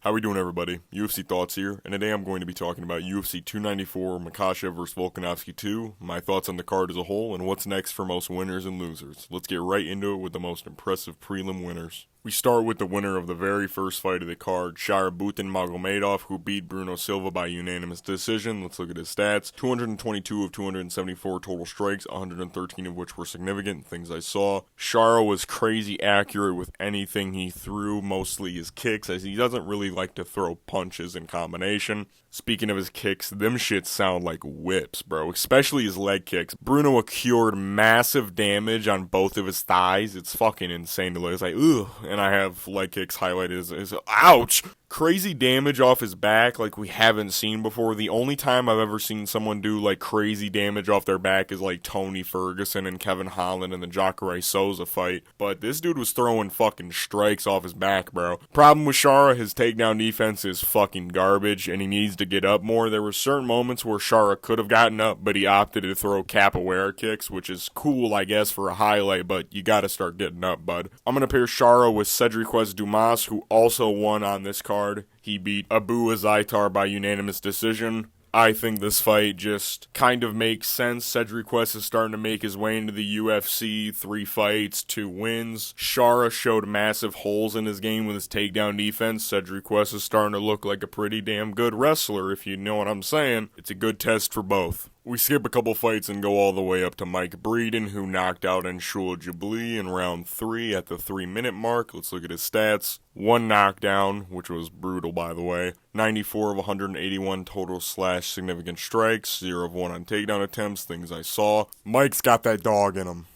How we doing, everybody? UFC Thoughts here, and today I'm going to be talking about UFC 294 Makhachev vs. Volkanovski 2, my thoughts on the card as a whole, and what's next for most winners and losers. Let's get right into it with the most impressive prelim winners. We start with the winner of the very first fight of the card, Sharabutin Magomedov, who beat Bruno Silva by unanimous decision. Let's look at his stats. 222 of 274 total strikes, 113 of which were significant, things I saw. Shara was crazy accurate with anything he threw, mostly his kicks, as he doesn't really like to throw punches in combination. Speaking of his kicks, them shits sound like whips, bro, especially his leg kicks. Bruno accrued massive damage on both of his thighs. It's fucking insane to look. It's like, ugh, and I have leg kicks highlighted as ouch! Crazy damage off his back like we haven't seen before. The only time I've ever seen someone do like crazy damage off their back is like Tony Ferguson and Kevin Holland in the Jacare Souza fight. But this dude was throwing fucking strikes off his back, bro. Problem with Shara, his takedown defense is fucking garbage and he needs to get up more. There were certain moments where Shara could have gotten up, but he opted to throw capoeira kicks, which is cool, I guess, for a highlight, but you gotta start getting up, bud. I'm gonna pair Shara with Cedric Dumas, who also won on this card. He beat Abu Azaitar by unanimous decision. I think this fight just kind of makes sense. Cedric West is starting to make his way into the UFC. 3 fights, 2 wins. Shara showed massive holes in his game with his takedown defense. Cedric West is starting to look like a pretty damn good wrestler, if you know what I'm saying. It's a good test for both. We skip a couple fights and go all the way up to Mike Breeden, who knocked out Anshul Jabli in round 3 at the 3-minute mark. Let's look at his stats. 1 knockdown, which was brutal, by the way. 94 of 181 total /significant strikes. 0 of 1 on takedown attempts, things I saw. Mike's got that dog in him.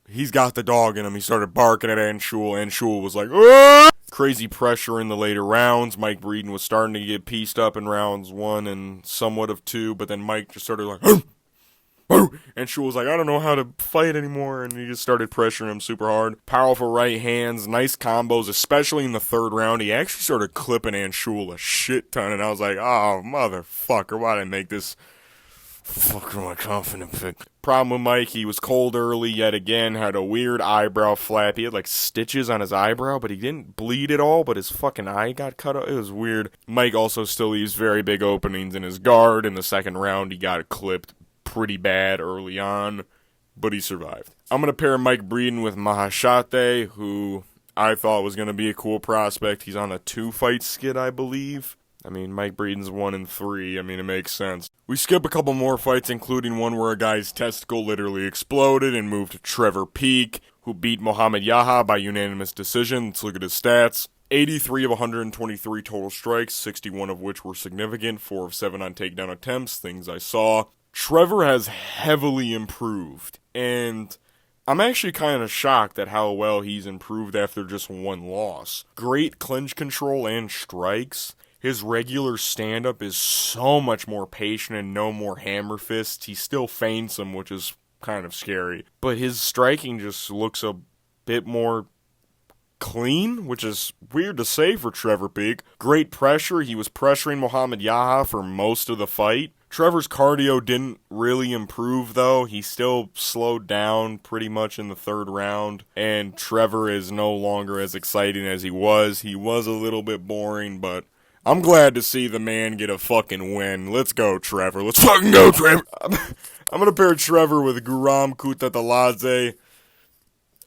He's got the dog in him. He started barking at Anshul. Anshul was like, "Aah!" Crazy pressure in the later rounds. Mike Breeden was starting to get pieced up in rounds 1 and somewhat of 2, but then Mike just started like, "Arr! Arr!" And Shul was like, "I don't know how to fight anymore," and he just started pressuring him super hard. Powerful right hands, nice combos, especially in the 3rd round. He actually started clipping Anshul a shit ton, and I was like, oh, motherfucker, why did I make this fucking my confident pick? Problem with Mike, he was cold early yet again, had a weird eyebrow flap. He had like stitches on his eyebrow, but he didn't bleed at all, but his fucking eye got cut off. It was weird. Mike also still leaves very big openings in his guard. In the 2nd round, he got clipped pretty bad early on, but he survived. I'm going to pair Mike Breeden with Mahashate, who I thought was going to be a cool prospect. He's on a 2-fight skid, I believe. I mean, Mike Breeden's 1-3. I mean, it makes sense. We skip a couple more fights, including one where a guy's testicle literally exploded and moved to Trevor Peek, who beat Mohamed Yaha by unanimous decision. Let's look at his stats. 83 of 123 total strikes, 61 of which were significant, 4 of 7 on takedown attempts, things I saw. Trevor has heavily improved, and I'm actually kind of shocked at how well he's improved after just 1 loss. Great clinch control and strikes. His regular stand-up is so much more patient and no more hammer fists. He still feints them, which is kind of scary. But his striking just looks a bit more clean, which is weird to say for Trevor Peek. Great pressure. He was pressuring Mohamed Yaha for most of the fight. Trevor's cardio didn't really improve, though. He still slowed down pretty much in the 3rd round, and Trevor is no longer as exciting as he was. He was a little bit boring, but I'm glad to see the man get a fucking win. Let's go, Trevor. Let's fucking go, Trevor. I'm going to pair Trevor with Guram Kutateladze.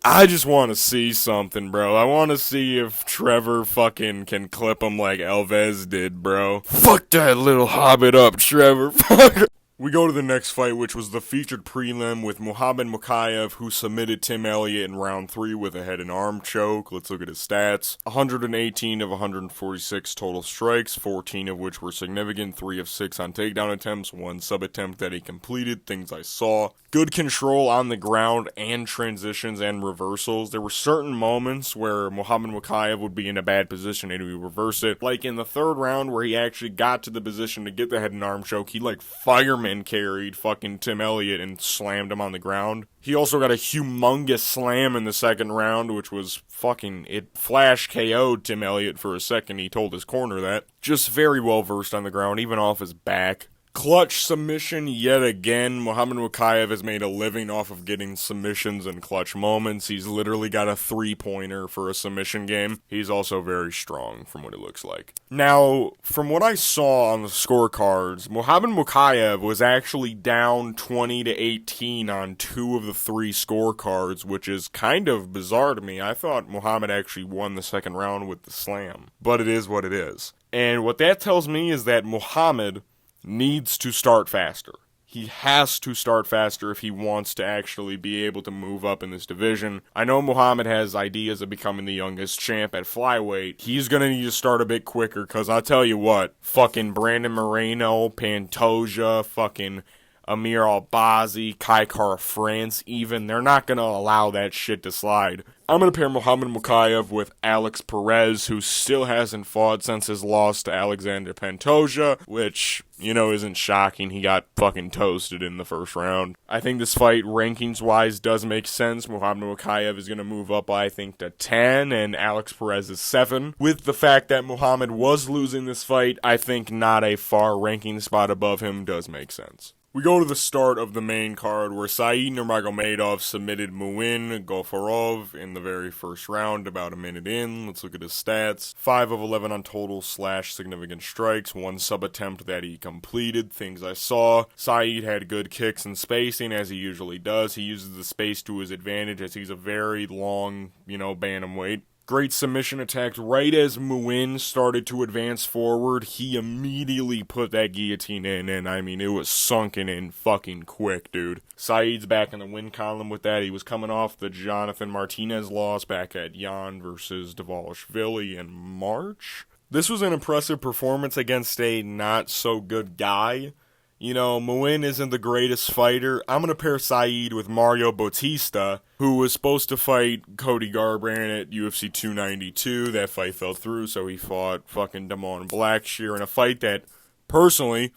I just want to see something, bro. I want to see if Trevor fucking can clip him like Alves did, bro. Fuck that little hobbit up, Trevor. Fuck. We go to the next fight, which was the featured prelim with Muhammad Mukayev, who submitted Tim Elliott in round 3 with a head and arm choke. Let's look at his stats. 118 of 146 total strikes, 14 of which were significant, 3 of 6 on takedown attempts, 1 sub-attempt that he completed, things I saw. Good control on the ground and transitions and reversals. There were certain moments where Muhammad Mukayev would be in a bad position and he would reverse it. Like in the 3rd round where he actually got to the position to get the head and arm choke, he like fireman carried fucking Tim Elliott and slammed him on the ground. He also got a humongous slam in the 2nd round, which was fucking, it flash KO'd Tim Elliott for a second. He told his corner that. Just very well versed on the ground, even off his back. Clutch submission yet again. Muhammad Mukayev has made a living off of getting submissions in clutch moments. He's literally got a three-pointer for a submission game. He's also very strong from what it looks like. Now, from what I saw on the scorecards, Muhammad Mukayev was actually down 20-18 on 2 of the 3 scorecards, which is kind of bizarre to me. I thought Muhammad actually won the second round with the slam, but it is what it is. And what that tells me is that Muhammad needs to start faster. He has to start faster if he wants to actually be able to move up in this division. I know Muhammad has ideas of becoming the youngest champ at flyweight. He's going to need to start a bit quicker, because I'll tell you what, fucking Brandon Moreno, Pantoja, fucking Amir Albazi, Kai Kara France even, they're not going to allow that shit to slide. I'm going to pair Muhammad Mukayev with Alex Perez, who still hasn't fought since his loss to Alexander Pantoja, which, isn't shocking. He got fucking toasted in the first round. I think this fight, rankings-wise, does make sense. Muhammad Mukayev is going to move up, I think, to 10, and Alex Perez is 7. With the fact that Muhammad was losing this fight, I think not a far ranking spot above him does make sense. We go to the start of the main card where Said Nurmagomedov submitted Muin Gaufarov in the very first round about a minute in. Let's look at his stats. 5 of 11 on total / significant strikes, 1 sub attempt that he completed. Things I saw. Said had good kicks and spacing as he usually does. He uses the space to his advantage as he's a very long, bantamweight. Great submission attack. Right as Muin started to advance forward, he immediately put that guillotine in, and it was sunken in fucking quick, dude. Said's back in the win column with that. He was coming off the Jonathan Martinez loss back at Yan versus Dvalishvili in March. This was an impressive performance against a not-so-good guy. Muin isn't the greatest fighter. I'm going to pair Said with Mario Bautista, who was supposed to fight Cody Garbrandt at UFC 292. That fight fell through, so he fought fucking Damon Blackshear in a fight that, personally,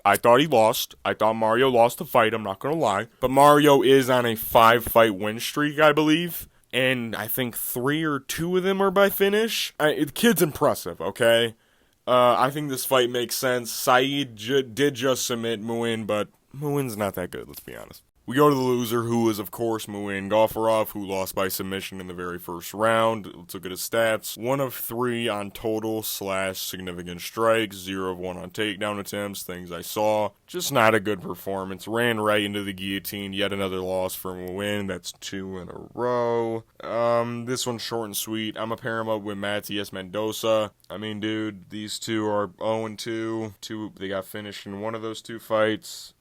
I thought he lost. I thought Mario lost the fight, I'm not going to lie. But Mario is on a 5-fight win streak, I believe. And I think 3 or 2 of them are by finish. The kid's impressive, okay? I think this fight makes sense. Said did just submit Muin, but Muin's not that good, let's be honest. We go to the loser, who is, of course, Muin Gaufarov, who lost by submission in the very first round. Let's look at his stats. 1 of 3 on total / significant strikes, 0 of 1 on takedown attempts, things I saw. Just not a good performance. Ran right into the guillotine. Yet another loss for Muin. That's 2 in a row. This one's short and sweet. I'm going to pair him up with Matias Mendoza. Dude, these two are 0-2. They got finished in one of those 2 fights.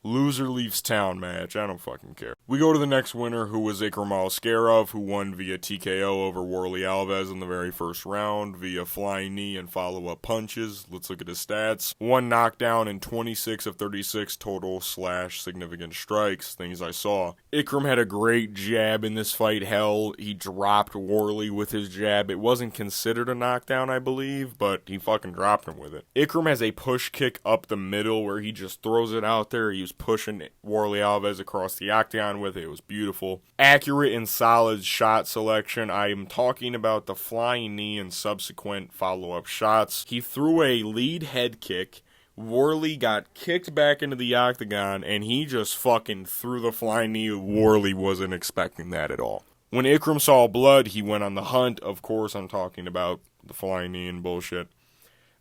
Loser leaves town match. I don't fucking care. We go to the next winner, who was Ikram Aliskerov, who won via TKO over Warlley Alves in the very first round via flying knee and follow-up punches. Let's look at his stats. 1 knockdown and 26 of 36 total / significant strikes. Things I saw. Ikram had a great jab in this fight. Hell, he dropped Warlley with his jab. It wasn't considered a knockdown, I believe, but he fucking dropped him with it. Ikram has a push kick up the middle where he just throws it out there. He was pushing Warlley Alves across the octagon with it. It was beautiful. Accurate and solid shot selection. I am talking about the flying knee and subsequent follow-up shots. He threw a lead head kick. Warlley got kicked back into the octagon, and he just fucking threw the flying knee. Warlley wasn't expecting that at all. When Ikram saw blood, he went on the hunt. Of course, I'm talking about the flying knee and bullshit.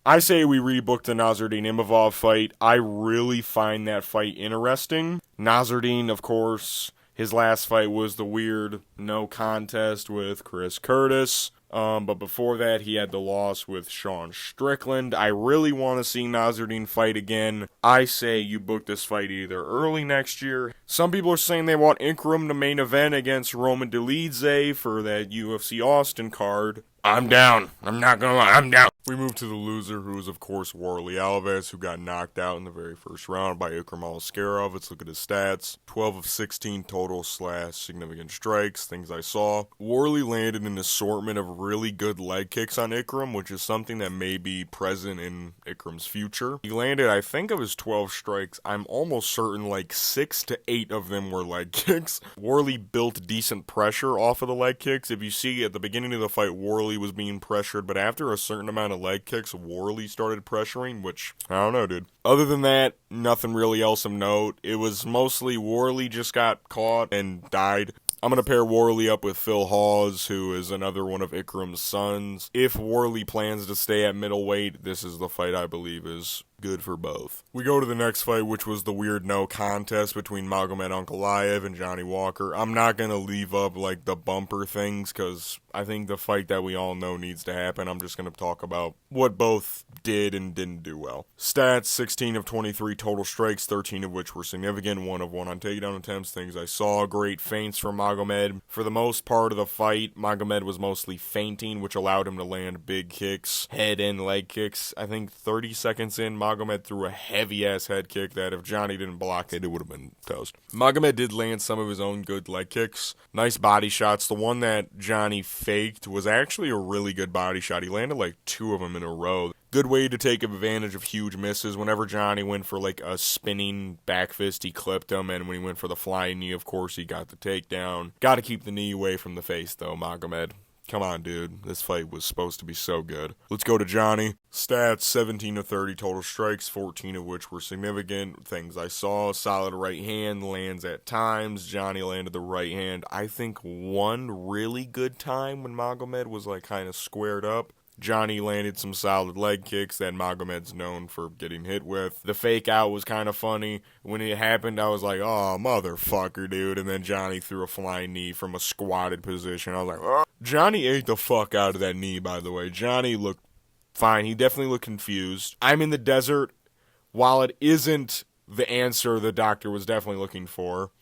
I say we rebook the Nasruddin Imavov fight. I really find that fight interesting. Nasruddin, of course, his last fight was the weird no contest with Chris Curtis. But before that, he had the loss with Sean Strickland. I really want to see Nasruddin fight again. I say you book this fight either early next year. Some people are saying they want Ikram to main event against Roman Dolidze for that UFC Austin card. I'm down. I'm not gonna lie, I'm down. We move to the loser, who is, of course, Warlley Alves, who got knocked out in the very first round by Ikram Aliskerov. Let's look at his stats. 12 of 16 total / significant strikes, things I saw. Warlley landed an assortment of really good leg kicks on Ikram, which is something that may be present in Ikram's future. He landed, I think of his 12 strikes, I'm almost certain 6 to 8 of them were leg kicks. Warlley built decent pressure off of the leg kicks. If you see at the beginning of the fight, Warlley was being pressured, but after a certain amount of leg kicks, Worley started pressuring, which, I don't know, dude. Other than that, nothing really else of note. It was mostly Worley just got caught and died. I'm going to pair Worley up with Phil Hawes, who is another one of Ikram's sons. If Worley plans to stay at middleweight, this is the fight I believe is good for both. We go to the next fight, which was the weird no contest between Magomed Ankalaev and Johnny Walker. I'm not going to leave up like the bumper things because I think the fight that we all know needs to happen. I'm just going to talk about what both did and didn't do well. Stats: 16 of 23 total strikes, 13 of which were significant, 1 of 1 on takedown attempts. Things I saw: great feints from Magomed. For the most part of the fight, Magomed was mostly feinting, which allowed him to land big kicks, head and leg kicks. I think 30 seconds in, Magomed threw a heavy-ass head kick that if Johnny didn't block it, it would have been toast. Magomed did land some of his own good leg kicks. Nice body shots. The one that Johnny faked was actually a really good body shot. He landed like 2 of them in a row. Good way to take advantage of huge misses. Whenever Johnny went for like a spinning back fist, he clipped him, and when he went for the flying knee, of course, he got the takedown. Got to keep the knee away from the face, though, Magomed. Come on, dude. This fight was supposed to be so good. Let's go to Johnny. Stats: 17 of 30 total strikes, 14 of which were significant. Things I saw: solid right hand, lands at times. Johnny landed the right hand, I think, one really good time when Magomed was like kind of squared up. Johnny landed some solid leg kicks that Magomed's known for getting hit with. The fake out was kind of funny. When it happened, I was like, oh, motherfucker, dude. And then Johnny threw a flying knee from a squatted position. I was like, oh. Johnny ate the fuck out of that knee, by the way. Johnny looked fine. He definitely looked confused. I'm in the desert. While it isn't the answer the doctor was definitely looking for,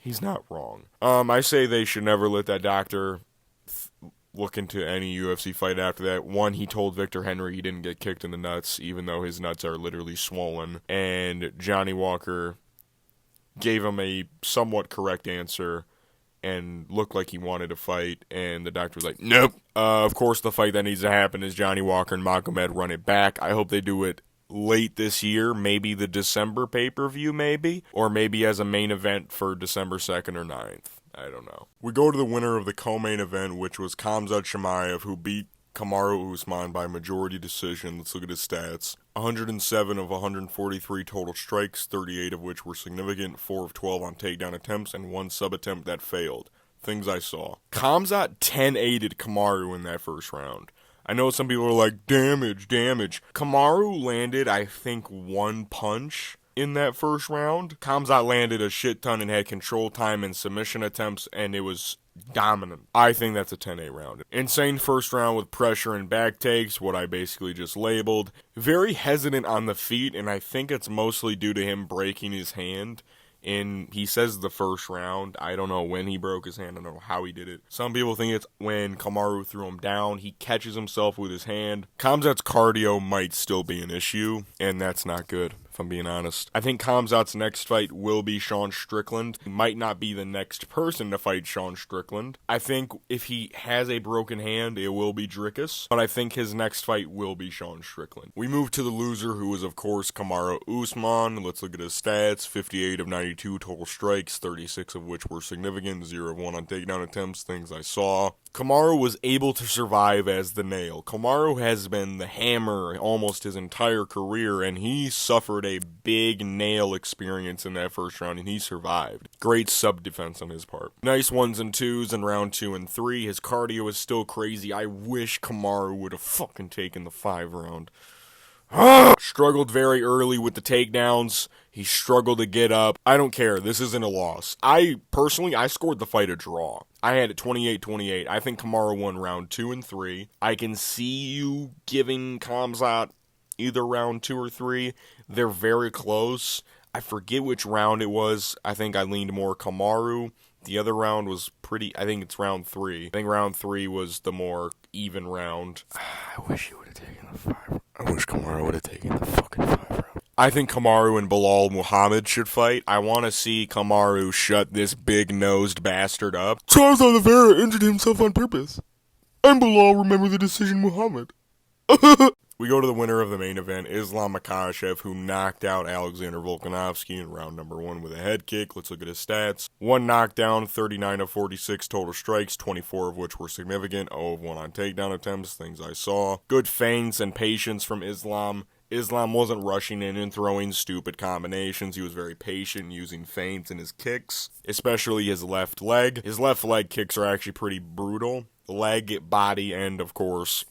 he's not wrong. I say they should never let that doctor look into any UFC fight after that. One, he told Victor Henry he didn't get kicked in the nuts, even though his nuts are literally swollen. And Johnny Walker gave him a somewhat correct answer and looked like he wanted to fight, and the doctor was like, nope. Of course, the fight that needs to happen is Johnny Walker and Magomed run it back. I hope they do it late this year, maybe the December pay-per-view, maybe, or maybe as a main event for December 2nd or 9th. I don't know. We go to the winner of the co-main event, which was Khamzat Chimaev, who beat Kamaru Usman by majority decision. Let's look at his stats. 107 of 143 total strikes, 38 of which were significant, 4 of 12 on takedown attempts, and 1 sub-attempt that failed. Things I saw: Khamzat 10-8'd Kamaru in that first round. I know some people are like, damage. Kamaru landed, I think, 1 punch in that first round. Khamzat landed a shit ton and had control time and submission attempts, and it was dominant. I think that's a 10-8 round. Insane first round with pressure and back takes, what I basically just labeled. Very hesitant on the feet, and I think it's mostly due to him breaking his hand. And he says the first round. I don't know when he broke his hand. I don't know how he did it. Some people think it's when Kamaru threw him down. He catches himself with his hand. Khamzat's cardio might still be an issue, and that's not good, if I'm being honest. I think Khamzat's next fight will be Sean Strickland. He might not be the next person to fight Sean Strickland. I think if he has a broken hand, it will be Dricus. But I think his next fight will be Sean Strickland. We move to the loser, who is, of course, Kamaru Usman. Let's look at his stats. 58 of 92 total strikes, 36 of which were significant, 0 of 1 on takedown attempts. Things I saw: Kamaru was able to survive as the nail. Kamaru has been the hammer almost his entire career, and he suffered a big nail experience in that first round, and he survived. Great sub-defense on his part. Nice 1s and 2s in round 2 and 3. His cardio is still crazy. I wish Kamaru would have fucking taken the 5 round. Struggled very early with the takedowns. He struggled to get up. I don't care. This isn't a loss. I scored the fight a draw. I had it 28-28. I think Kamaru won round 2 and 3. I can see you giving Khamzat either round 2 or 3. They're very close. I forget which round it was. I think I leaned more Kamaru. The other round was I think it's round 3. I think round 3 was the more even round. I wish you would have taken the 5. I wish Kamaru would have taken the fucking 5 round. I think Kamaru and Bilal Muhammad should fight. I want to see Kamaru shut this big-nosed bastard up. Charles Oliveira injured himself on purpose. And Bilal remember the decision Muhammad. We go to the winner of the main event, Islam Makhachev, who knocked out Alexander Volkanovski in round number 1 with a head kick. Let's look at his stats. 1 knockdown, 39 of 46 total strikes, 24 of which were significant, 0 of 1 on takedown attempts, things I saw. Good feints and patience from Islam. Islam wasn't rushing in and throwing stupid combinations. He was very patient using feints in his kicks, especially his left leg. His left leg kicks are actually pretty brutal. Leg, body, and, of course,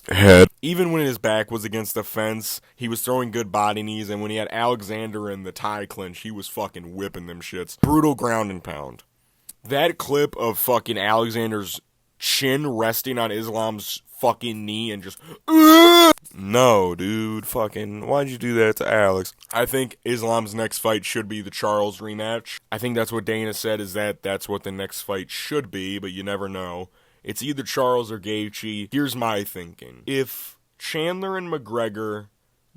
head. Even when his back was against the fence, he was throwing good body knees, and when he had Alexander in the tie clinch, he was fucking whipping them shits. Brutal ground and pound. That clip of fucking Alexander's chin resting on Islam's fucking knee and just, no, dude, fucking, why'd you do that to Alex? I think Islam's next fight should be the Charles rematch. I think that's what Dana said, is that's what the next fight should be, but you never know. It's either Charles or Gaethje. Here's my thinking. If Chandler and McGregor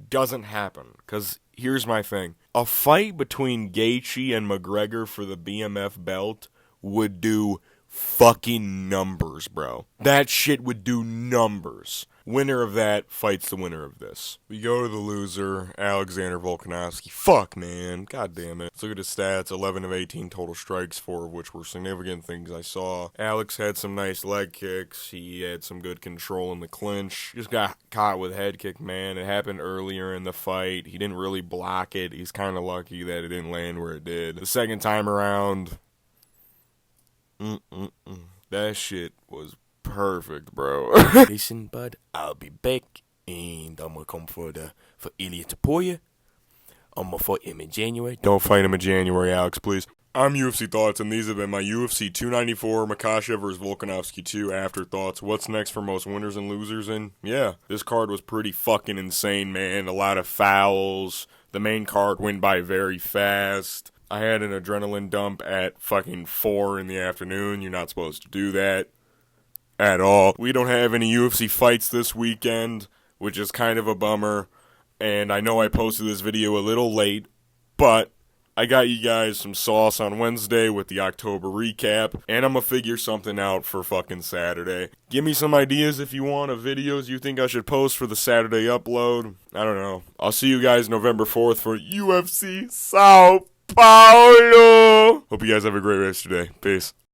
doesn't happen, because here's my thing. A fight between Gaethje and McGregor for the BMF belt would do fucking numbers, bro. That shit would do numbers. Winner of that fights the winner of this. We go to the loser, Alexander Volkanovski. Fuck, man. God damn it. Let's look at his stats. 11 of 18 total strikes, 4 of which were significant things I saw. Alex had some nice leg kicks. He had some good control in the clinch. Just got caught with head kick, man. It happened earlier in the fight. He didn't really block it. He's kind of lucky that it didn't land where it did. The second time around, that shit was perfect, bro. Listen, bud, I'll be back, and I'm gonna come for Ilya Taporia. I'm gonna fight him in January. Don't fight him in January, Alex, please. I'm UFC Thoughts, and these have been my UFC 294 Makhachev vs. Volkanovski 2 Afterthoughts. What's next for most winners and losers? And yeah, this card was pretty fucking insane, man. A lot of fouls. The main card went by very fast. I had an adrenaline dump at fucking 4 in the afternoon. You're not supposed to do that at all. We don't have any UFC fights this weekend, which is kind of a bummer. And I know I posted this video a little late, but I got you guys some sauce on Wednesday with the October recap, and I'm gonna figure something out for fucking Saturday. Give me some ideas if you want of videos you think I should post for the Saturday upload. I don't know. I'll see you guys November 4th for UFC Sao Paulo. Hope you guys have a great rest of your day. Peace.